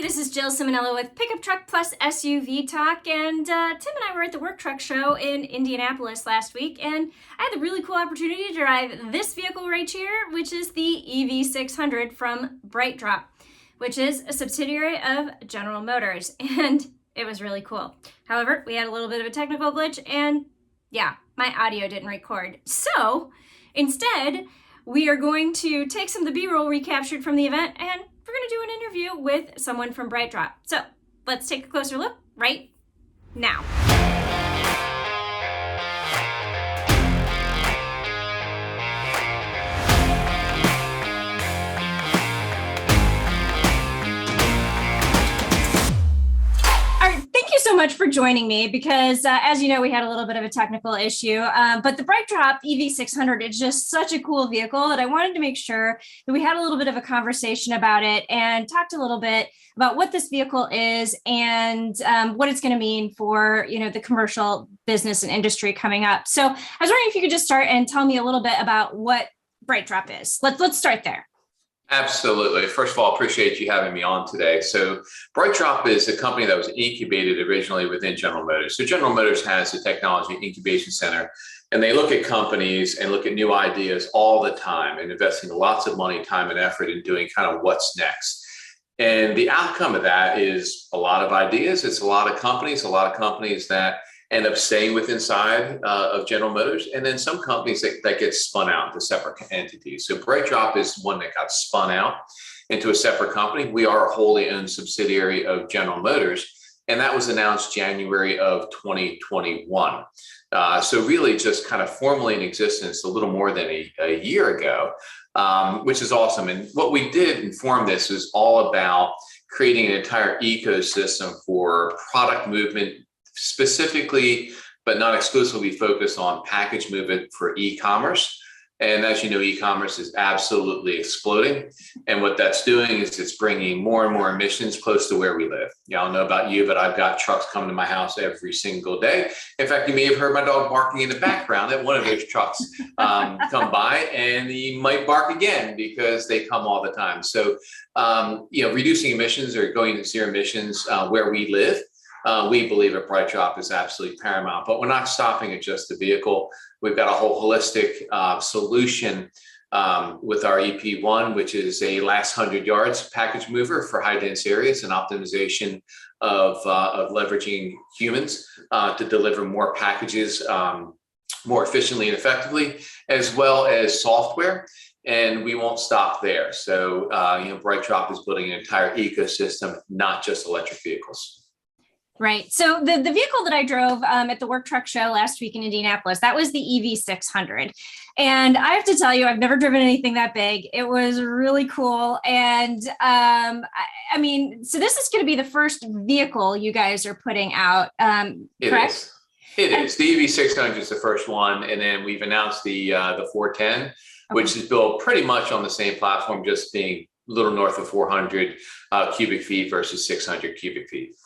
This is Jill Ciminillo with Pickup Truck Plus SUV Talk, and Tim and I were at the Work Truck Show in Indianapolis last week, and I had the really cool opportunity to drive this vehicle right here, which is the EV600 from BrightDrop, which is a subsidiary of General Motors, and it was really cool. However, we had a little bit of a technical glitch, and yeah, my audio didn't record. So instead, we are going to take some of the B-roll recaptured from the event, and we're going to do an interview with someone from BrightDrop. So let's take a closer look right now. Thank you so much for joining me because, as you know, we had a little bit of a technical issue, but the BrightDrop EV600 is just such a cool vehicle that I wanted to make sure that we had a little bit of a conversation about it and talked a little bit about what this vehicle is and what it's going to mean for, the commercial business and industry coming up. So I was wondering if you could just start and tell me a little bit about what BrightDrop is. Let's start there. Absolutely. First of all, appreciate you having me on today. So BrightDrop is a company that was incubated originally within General Motors. So General Motors has a technology incubation center, and they look at companies and look at new ideas all the time and investing lots of money, time, and effort in doing kind of what's next. And the outcome of that is a lot of ideas. It's a lot of companies that end up staying with inside of General Motors, and then some companies that get spun out into separate entities. So BrightDrop is one that got spun out into a separate company. We are a wholly owned subsidiary of General Motors, and that was announced January of 2021. So really just kind of formally in existence a little more than a year ago, which is awesome. And what we did and formed this was all about creating an entire ecosystem for product movement, specifically, but not exclusively focused on package movement for e-commerce. And as you know, e-commerce is absolutely exploding. And what that's doing is it's bringing more and more emissions close to where we live. I don't know about you, but I've got trucks coming to my house every single day. In fact, you may have heard my dog barking in the background at one of those trucks come by, and he might bark again because they come all the time. So, reducing emissions or going to zero emissions where we live, we believe at BrightDrop is absolutely paramount, but we're not stopping at just the vehicle. We've got a whole holistic solution with our EP1, which is a last 100 yards package mover for high dense areas and optimization of leveraging humans to deliver more packages more efficiently and effectively, as well as software. And we won't stop there. So, BrightDrop is building an entire ecosystem, not just electric vehicles. Right. So the vehicle that I drove at the Work Truck Show last week in Indianapolis, that was the EV600. And I have to tell you, I've never driven anything that big. It was really cool. And I mean, so this is going to be the first vehicle you guys are putting out, correct? It is. The EV600 is the first one. And then we've announced the 410, which is built pretty much on the same platform, just being a little north of 400 cubic feet versus 600 cubic feet.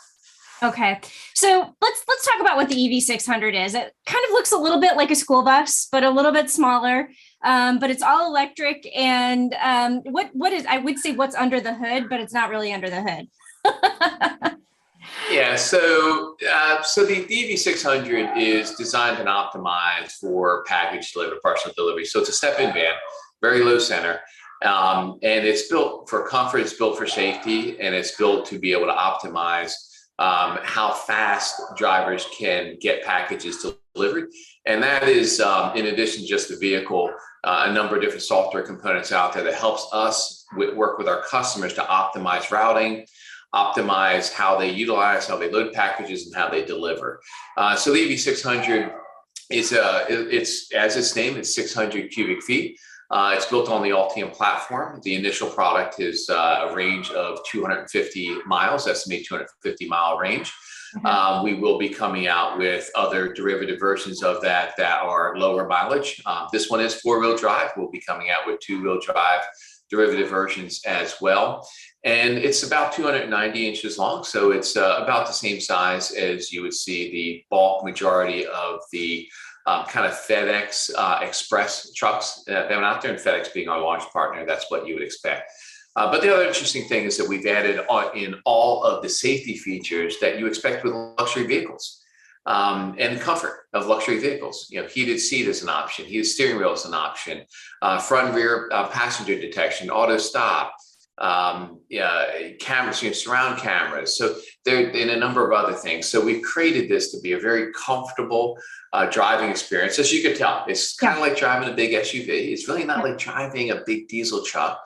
Okay, so let's talk about what the EV600 is. It kind of looks a little bit like a school bus, but a little bit smaller. But it's all electric. And what is, I would say what's under the hood, but it's not really under the hood. Yeah, so the EV600 is designed and optimized for package delivery, parcel delivery. So it's a step-in van, very low center. And it's built for comfort, it's built for safety, and it's built to be able to optimize how fast drivers can get packages delivered. And that is, in addition to just the vehicle, a number of different software components out there that helps us work with our customers to optimize routing, optimize how they utilize, how they load packages, and how they deliver. So the EV600 is, it's as its name, it's 600 cubic feet. It's built on the Ultium platform. The initial product is a range of 250 miles, estimated 250-mile range. We will be coming out with other derivative versions of that are lower mileage. This one is four-wheel drive. We'll be coming out with two-wheel drive derivative versions as well. And it's about 290 inches long. So it's about the same size as you would see the bulk majority of the kind of FedEx Express trucks that went out there, and FedEx being our launch partner, that's what you would expect. But the other interesting thing is that we've added in all of the safety features that you expect with luxury vehicles. And comfort of luxury vehicles. Heated seat is an option, heated steering wheel is an option, front and rear passenger detection, auto stop, cameras, surround cameras. So there in a number of other things. So we've created this to be a very comfortable driving experience. As you can tell, it's kind of like driving a big SUV. It's really not like driving a big diesel truck.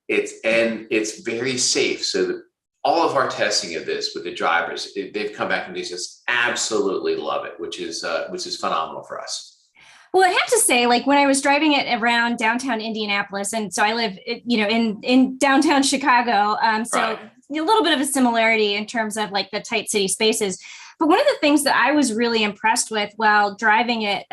It's very safe. So all of our testing of this with the drivers, they've come back and they just absolutely love it, which is phenomenal for us. Well, I have to say, like when I was driving it around downtown Indianapolis, and so I live, in downtown Chicago, so right. A little bit of a similarity in terms of like the tight city spaces. But one of the things that I was really impressed with while driving it,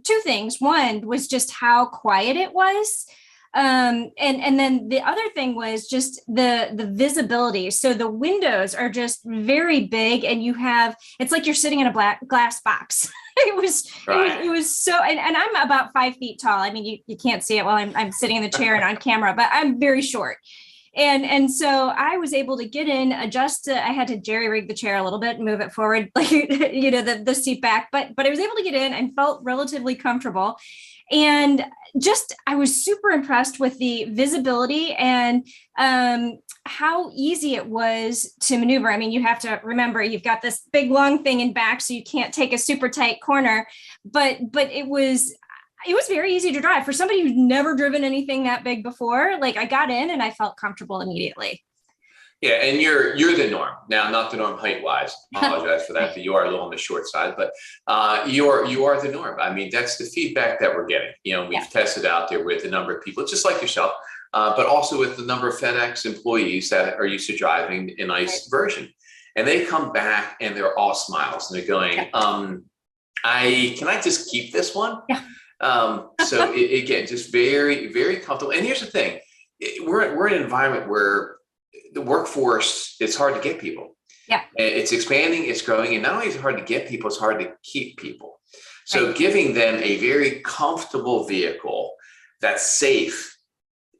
two things. One was just how quiet it was. And then the other thing was just the visibility. So the windows are just very big, and it's like you're sitting in a black glass box. It was so, and I'm about 5 feet tall. I mean, you can't see it while I'm sitting in the chair and on camera, but I'm very short. And so I was able to get in, I had to jerry rig the chair a little bit and move it forward, like, the seat back, but I was able to get in and felt relatively comfortable. And I was super impressed with the visibility and how easy it was to maneuver. I mean, you have to remember, you've got this big long thing in back, so you can't take a super tight corner, but it was very easy to drive for somebody who's never driven anything that big before. Like I got in and I felt comfortable immediately. Yeah, and you're the norm now, not the norm height wise. I apologize for that, but you are a little on the short side. But you are the norm. I mean, that's the feedback that we're getting. We've tested out there with a number of people, just like yourself, but also with the number of FedEx employees that are used to driving an ICE version, and they come back and they're all smiles and they're going, can I just keep this one? Yeah. So again, just very, very comfortable. And here's the thing: we're in an environment where the workforce, it's hard to get people. Yeah. It's expanding, it's growing. And not only is it hard to get people, it's hard to keep people. So giving them a very comfortable vehicle that's safe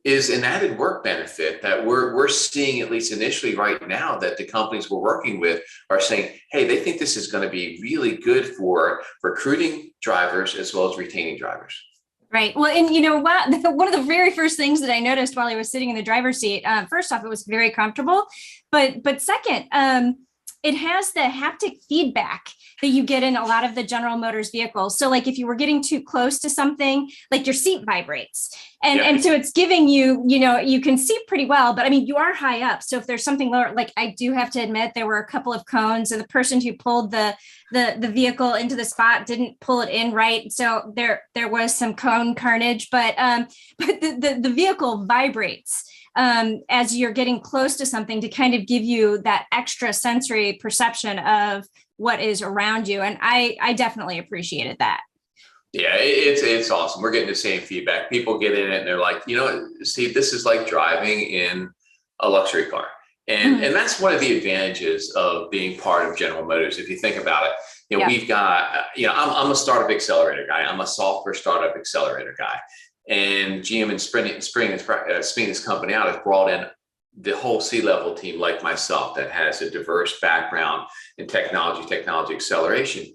is an added work benefit that we're seeing, at least initially right now, that the companies we're working with are saying, hey, they think this is going to be really good for recruiting drivers as well as retaining drivers. Right. Well, and you know what? One of the very first things that I noticed while I was sitting in the driver's seat, first off, it was very comfortable, but second, it has the haptic feedback that you get in a lot of the General Motors vehicles. So like if you were getting too close to something, like your seat vibrates. And so it's giving you, you can see pretty well, but I mean, you are high up. So if there's something lower, like I do have to admit, there were a couple of cones, and the person who pulled the vehicle into the spot didn't pull it in right. So there was some cone carnage, but the vehicle vibrates as you're getting close to something to kind of give you that extra sensory perception of what is around you. And I definitely appreciated that. Yeah, it's awesome. We're getting the same feedback. People get in it and they're like, Steve, this is like driving in a luxury car. And that's one of the advantages of being part of General Motors. If you think about it, we've got, I'm a startup accelerator guy. I'm a software startup accelerator guy. And GM and spinning this company out has brought in the whole C-level team like myself that has a diverse background in technology acceleration.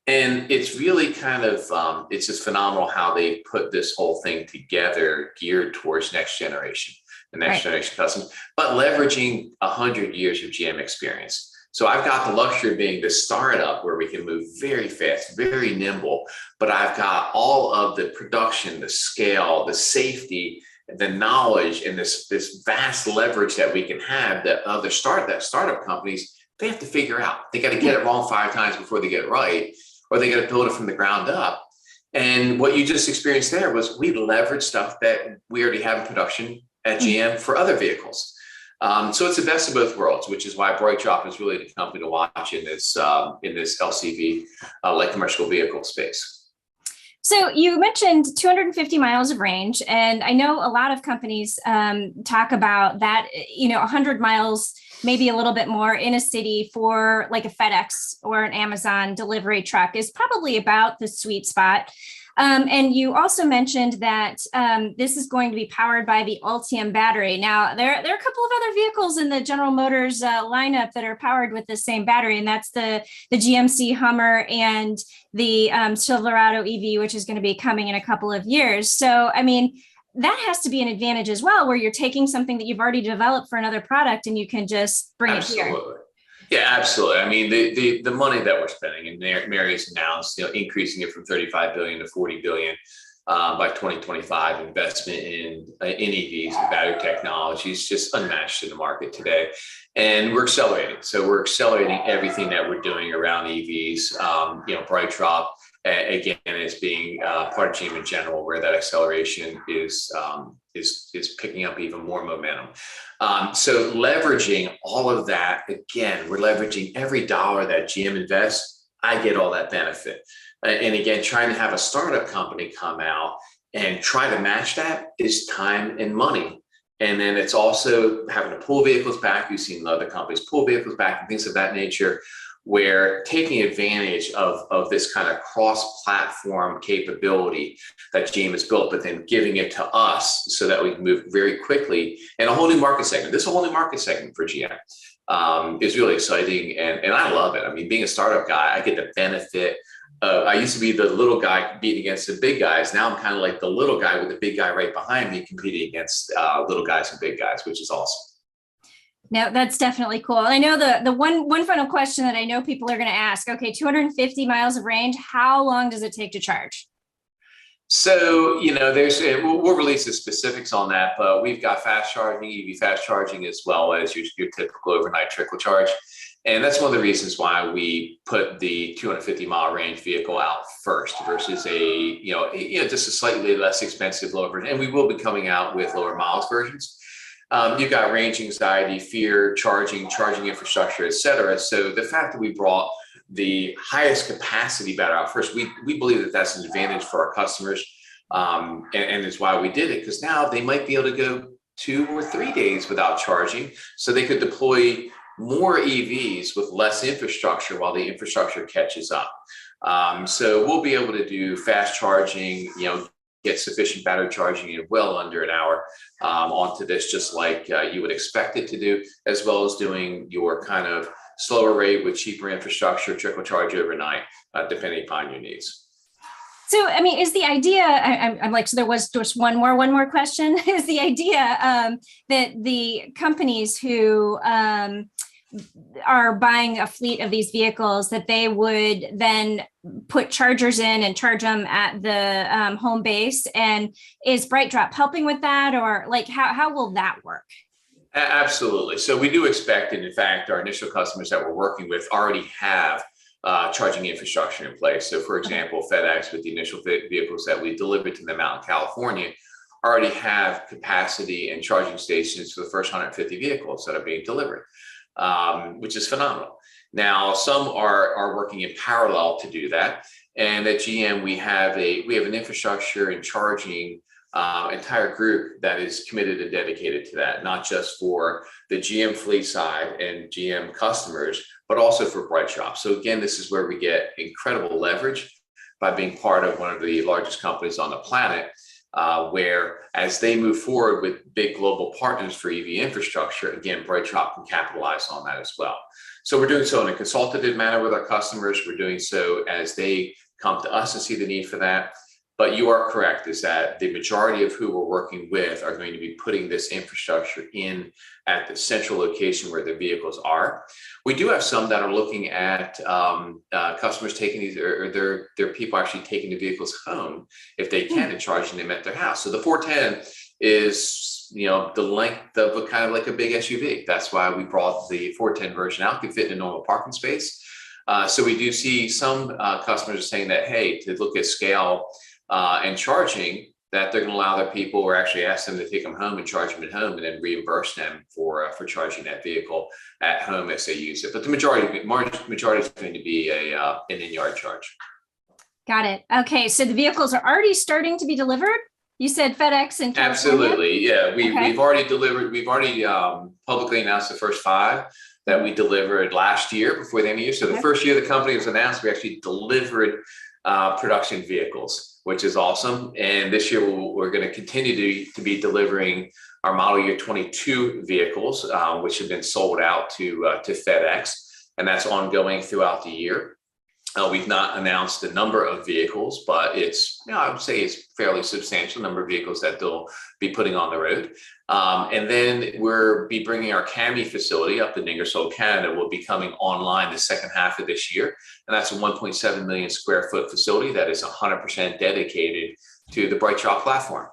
And it's really kind of, it's just phenomenal how they put this whole thing together, geared towards next generation, the next generation customers, but leveraging 100 years of GM experience. So I've got the luxury of being the startup where we can move very fast, very nimble, but I've got all of the production, the scale, the safety, the knowledge, and this vast leverage that we can have that other startup companies, they have to figure out. They got to get it wrong 5 times before they get it right, or they got to build it from the ground up. And what you just experienced there was we leveraged stuff that we already have in production at GM for other vehicles. So it's the best of both worlds, which is why BrightDrop is really the company to watch in this LCV, light commercial vehicle space. So you mentioned 250 miles of range, and I know a lot of companies talk about that, 100 miles, maybe a little bit more in a city for like a FedEx or an Amazon delivery truck is probably about the sweet spot. And you also mentioned that this is going to be powered by the Ultium battery. Now, there are a couple of other vehicles in the General Motors lineup that are powered with the same battery, and that's the GMC Hummer and the Silverado EV, which is going to be coming in a couple of years. So, I mean, that has to be an advantage as well, where you're taking something that you've already developed for another product and you can just bring it here. Yeah, absolutely. I mean, the money that we're spending, and Mary has announced, increasing it from 35 billion to 40 billion by 2025. Investment in EVs and battery technology is just unmatched in the market today, and we're accelerating. So we're accelerating everything that we're doing around EVs. BrightDrop again is being part of GM in general, where that acceleration is picking up even more momentum. So leveraging all of that, again, we're leveraging every dollar that GM invests. I get all that benefit. And again, trying to have a startup company come out and try to match that is time and money. And then it's also having to pull vehicles back. You've seen other companies pull vehicles back and things of that nature, where taking advantage of this kind of cross-platform capability that GM has built, but then giving it to us so that we can move very quickly in a whole new market segment. This is a whole new market segment for GM. Is really exciting, and I love it. I mean, being a startup guy, I get the benefit. I used to be the little guy competing against the big guys. Now I'm kind of like the little guy with the big guy right behind me competing against little guys and big guys, which is awesome. No, that's definitely cool. I know the one final question that I know people are going to ask. Okay, 250 miles of range. How long does it take to charge? So, we'll release the specifics on that, but we've got fast charging, EV fast charging, as well as your typical overnight trickle charge. And that's one of the reasons why we put the 250 mile range vehicle out first versus just a slightly less expensive lower version. And we will be coming out with lower miles versions. You've got range anxiety, fear, charging infrastructure, et cetera. So the fact that we brought the highest capacity battery out first, we believe that that's an advantage for our customers. And it's why we did it, because now they might be able to go 2 or 3 days without charging. So they could deploy more EVs with less infrastructure while the infrastructure catches up. So we'll be able to do fast charging, get sufficient battery charging in well under an hour onto this, just like you would expect it to do, as well as doing your kind of slower rate with cheaper infrastructure, trickle charge overnight, depending upon your needs. So, I mean, is the idea, I'm like, so there was just one more question, is the idea that the companies who are buying a fleet of these vehicles, that they would then put chargers in and charge them at the home base? And is BrightDrop helping with that, or like how will that work? Absolutely. So we do expect, and in fact, our initial customers that we're working with already have charging infrastructure in place. So for example, FedEx, with the initial vehicles that we delivered to them out in California, already have capacity and charging stations for the first 150 vehicles that are being delivered, which is phenomenal. Now, some are working in parallel to do that. And at GM, we have an infrastructure and charging entire group that is committed and dedicated to that, not just for the GM fleet side and GM customers, but also for BrightDrop. So again, this is where we get incredible leverage by being part of one of the largest companies on the planet, where as they move forward with big global partners for EV infrastructure, again, BrightDrop can capitalize on that as well. So we're doing so in a consultative manner with our customers. We're doing so as they come to us and see the need for that. But you are correct, is that the majority of who we're working with are going to be putting this infrastructure in at the central location where the vehicles are. We do have some that are looking at customers taking these, or their people actually taking the vehicles home if they can, and charging them at their house. So the 410 is, the length of a kind of like a big SUV. That's why we brought the 410 version out. Could fit in a normal parking space. So we do see some customers are saying that, hey, to look at scale and charging, that they're going to allow their people, or actually ask them to take them home and charge them at home, and then reimburse them for charging that vehicle at home as they use it. But the majority is going to be an in-yard charge. Got it. Okay, so the vehicles are already starting to be delivered. You said FedEx and California? Absolutely, yeah. We've already delivered. We've already publicly announced the first 5 that we delivered last year before the end of the year. So the first year the company was announced, we actually delivered production vehicles, which is awesome. And this year we're going to continue to be delivering our model year 22 vehicles, which have been sold out to FedEx, and that's ongoing throughout the year. We've not announced the number of vehicles, but it's, I would say it's fairly substantial number of vehicles that they'll be putting on the road. And then we'll be bringing our CAMI facility up in Ingersoll, Canada, will be coming online the second half of this year. And that's a 1.7 million square foot facility that is 100% dedicated to the BrightDrop platform.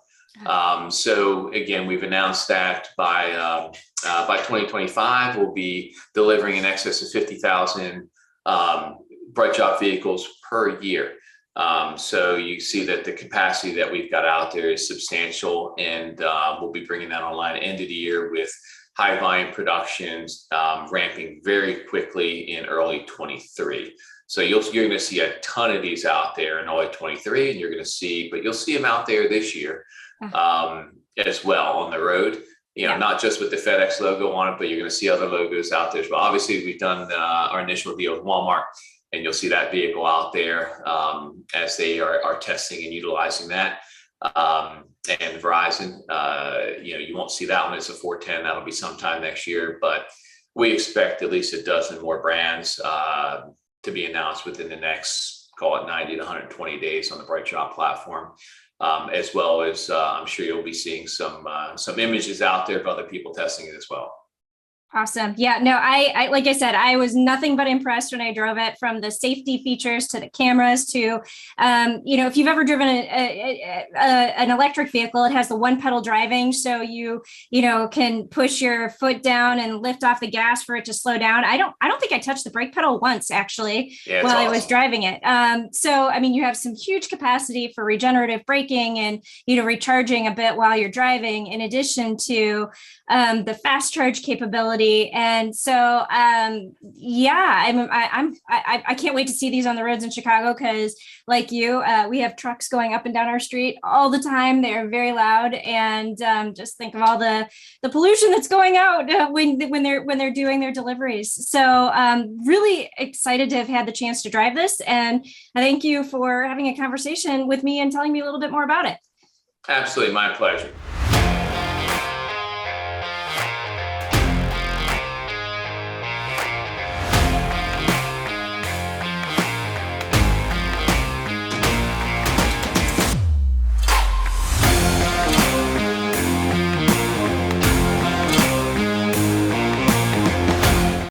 So again, we've announced that by 2025, we'll be delivering in excess of 50,000 BrightDrop vehicles per year. So you see that the capacity that we've got out there is substantial, and we'll be bringing that online at the end of the year with high volume productions ramping very quickly in early 23. So you're going to see a ton of these out there in early 23, and you'll see them out there this year as well on the road. Not just with the FedEx logo on it, but you're going to see other logos out there as well. Obviously, we've done our initial deal with Walmart, and you'll see that vehicle out there as they are testing and utilizing that. And Verizon, you won't see that one as a 410. That'll be sometime next year, but we expect at least a dozen more brands to be announced within the next, call it 90 to 120 days on the BrightDrop platform. As well as I'm sure you'll be seeing some images out there of other people testing it as well. Awesome. Yeah, no, I like I said, I was nothing but impressed when I drove it, from the safety features to the cameras to, if you've ever driven an electric vehicle, it has the one pedal driving. So you can push your foot down and lift off the gas for it to slow down. I don't think I touched the brake pedal once, actually, while I was driving it. So, I mean, you have some huge capacity for regenerative braking and, recharging a bit while you're driving, in addition to the fast charge capability. And so, I can't wait to see these on the roads in Chicago, because like you, we have trucks going up and down our street all the time. They're very loud, and just think of all the pollution that's going out when they're doing their deliveries. So really excited to have had the chance to drive this. And I thank you for having a conversation with me and telling me a little bit more about it. Absolutely. My pleasure.